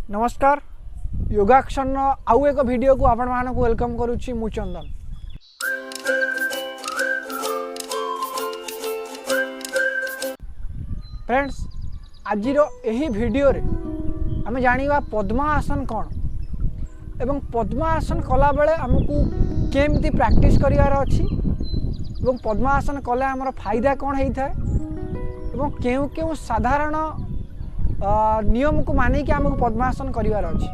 नमस्कार योगाक्षन आउ एक वीडियो को आपण मानक वेलकम करुच्ची मु चंदन। फ्रेंड्स आज यही वीडियो रे आम जानिबा पद्मासन कौन एवं पद्मासन कला बेले आमको केमती प्रैक्टिस करिवार अछि एवं पद्मासन कले आमर फायदा कौन होता है एवं केउ केउ साधारण नियम को मानिक आमको पद्मासन करिवार अछि।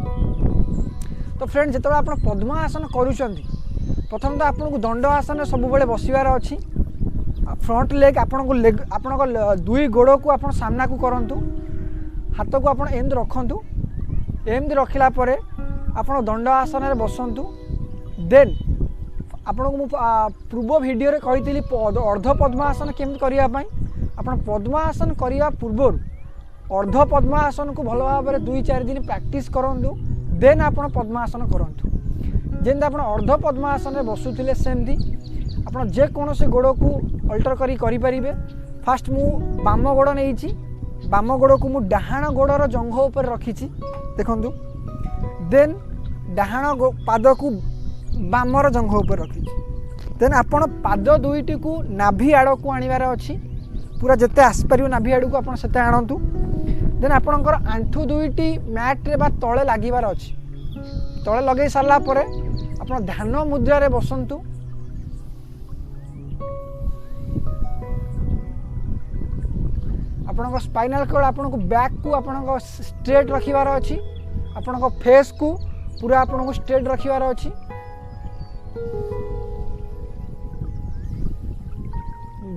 तो फ्रेंड जिते आप पद्मासन करुचंती प्रथम तो आपको दंड आसन सब बेले बसवार अच्छी फ्रंट लेग आपण दुई गोड़ को आप सामना को करंतु हाथ को आप एमती रखंतु एमती रखिला परे आपण दंड आसन रे बसंतु। देन आपन को पूर्व वीडियो रे कहितली अर्ध पद्मासन केमती करिया पई आपण पद्मासन करिया पूर्व अर्ध पद्मासन को भल भाव में 2-4 दिन प्रैक्टिस करंतु। देन आपण पद्मासन करंतु जेंदा आपण अर्ध पद्मासन रे बसुथिले सेमती आपण जे कोनोसे गोड़ को अल्टर करि परिबे। फास्ट मु बाम गोड़ नेइची बाम गोड़ को मु डाहाण गोड़र जंघ ऊपर रखिची देखंतु। देन डाहाण पाद को बामर जंघ ऊपर रखिची। देन आपण पाद दुईटी को नाभि आड़ को आनिबार अछि पूरा जते आस परियो नाभि आड़ को आपण सेते आनंतु। देन आपणकर आंठू दुईटी मैट रे बा तळे लागिबार अछि तळे लगे सारला परे आपण ध्यान मुद्रा रे बसंतु। आपणक स्पाइनल कॉर्ड आपणक बैक को आपणक स्ट्रेट रखिबार अछि आपणक फेस को पूरा आपणक स्ट्रेट रखिबार अछि।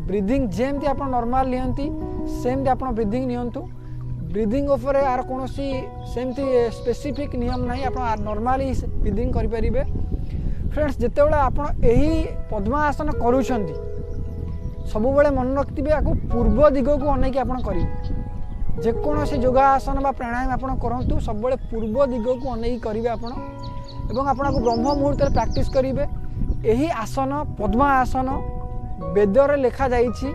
ब्रीदिंग जेमती आप नॉर्मल नियंती सेमती आप ब्रीदिंग नियंतु। ब्रीदिंग ऊपर यार कौन सेमती स्पेसिफिक नियम नहीं आप नॉर्मली ब्रीदिंग करें। फ्रेंड्स जितेबाला आप पद्मासन करुँच सब बेले मन रखिथे आपको पूर्व दिग को अनेक आप करेंगे जेकोसी योगासन बा प्राणायाम आप करूँ सब बेले पूर्व दिग को अनेक करेंगे आपको ब्रह्म मुहूर्त प्रैक्टिस करेंगे। यही आसन पद्मासन वेदर लिखा जाइछि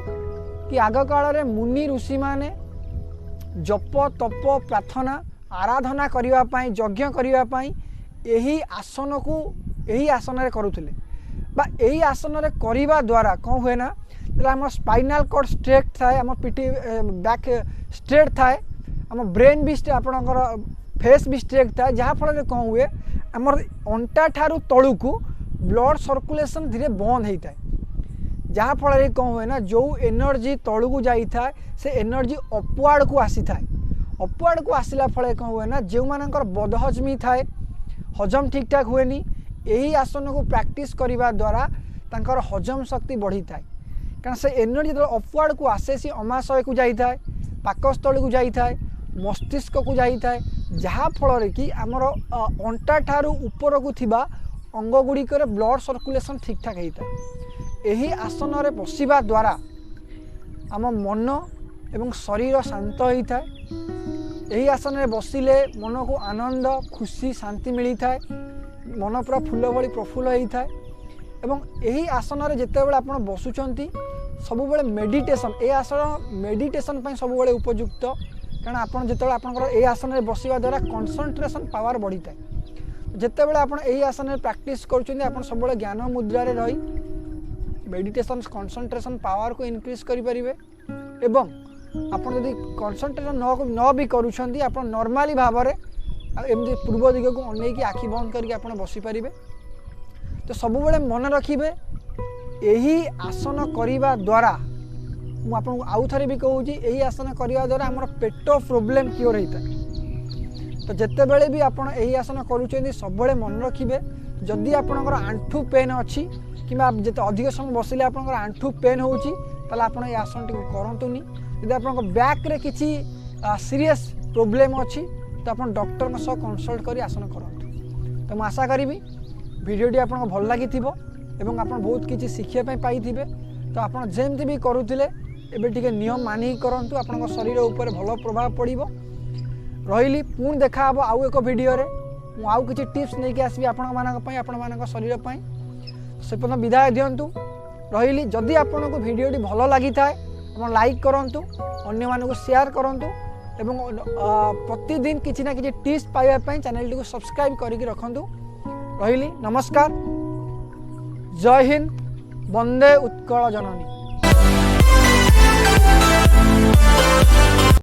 कि आग काल रे मुनि ऋषि माने जप तप प्रार्थना आराधना करिवा पाई यज्ञ करिवा पाई यही आसन को यही आसन रे करुथिले बा यही आसन रे करिवा द्वारा कौन हुए ना आम स्पाइनल कॉर्ड स्ट्रेट थाए आम पीठी बैक स्ट्रेट थाए आम ब्रेन भी आपणकर फेस भी स्ट्रेट थाए जहाँफल कौन हुए आम अंटा ठारू तलू को ब्लड सर्कुलेशन धीरे बंद होता है जहाँफल कौन हुए ना जो एनर्जी तलू को जाई था से एनर्जी अपवार्ड को आसी था अपवार्ड को आसला फल कौन हुए ना जो मानकर बदहजमी थाए हजम ठीक ठाक हुए यही आसन को प्रैक्टिस करने द्वारा तांकर हजम शक्ति बढ़ी था कारण से एनर्जी जो अपवार्ड को आसे सी अमाशय को जाई था पाकस्थली को जाई था मस्तिष्क को जाई था जहाँफल कि आमर अंटा ठारू ऊपर को थिबा अंग गुड़िक ब्लड सर्कुलेशन ठीक ठाक होता है। यही आसन रे बसिबा द्वारा आम मन एवं शरीर शांत होता है। यही आसन रे बसिले मन को आनंद खुशी शांति मिलता है मन पूरा फूल भली प्रफुल्ल होता है। एवं यही आसन रे जितेबाला आप बसुंट सब बेले मेडिटेशन ये आसन मेडिटेशन सब बेले उपयुक्त कारण आप जिते आप आसन रे बसिबा द्वारा कंसंट्रेशन पावर बढ़ी था जितेबाला आप आसन प्रैक्टिस कर सब ज्ञान मुद्रा रे रही मेडिटेशन कंसंट्रेशन पावर को इनक्रीज करें एवं आपन जदि कंसंट्रेशन न भी करूछंती आपन नॉर्मली भाव में एमती पूर्व दिग को अनेक आखि बंद करके आपन बसी पारिबे। तो सब बेले मन रखिबे यही आसन करिबा द्वारा मु आपन आउ थरे भी कहूँ यही आसन करिबा द्वारा हमर पेट प्रॉब्लम क्योर होता है। तो जिते बेले भी आपन यही आसन करूछंती सब बेले मन रखिबे जदि आपनकर आंठू पेन अच्छी कि जिते अधिक समय बसिले आपनकर आंठू पेन होउची ताले आपन ए आसन टी करंतुनी। यदि आपनकर बैक रे किछि सीरियस प्रॉब्लम अच्छी तो आप डॉक्टर सह कंसल्ट करी आसन करंतु। तो मैं आशा करी वीडियोटी आपन भल लगी एवं आप बहुत किसी शिखिया पाइथिबे। तो आप जेमती भी करुथिले एबे टिके नियम मानि करंतु आपन शरीर ऊपर भल प्रभाव पड़िबो। रहिली पुणी देखा हबो आउ एक वीडियो रे मु आउ किछि टिप्स नै के आसीबी आपन मानक पई आपन मानक शरीर पई से पन विदाय दियंतु। रहिली जदि आपन को वीडियोटी भल लागि थाए आप लाइक करंतु अन्य मानक शेयर करंतु एवं प्रतिदिन किसी ना किसी टिप्स पाइबा चैनल को सब्सक्राइब करके रखु रही नमस्कार जय हिंद वंदे उत्कल जननी।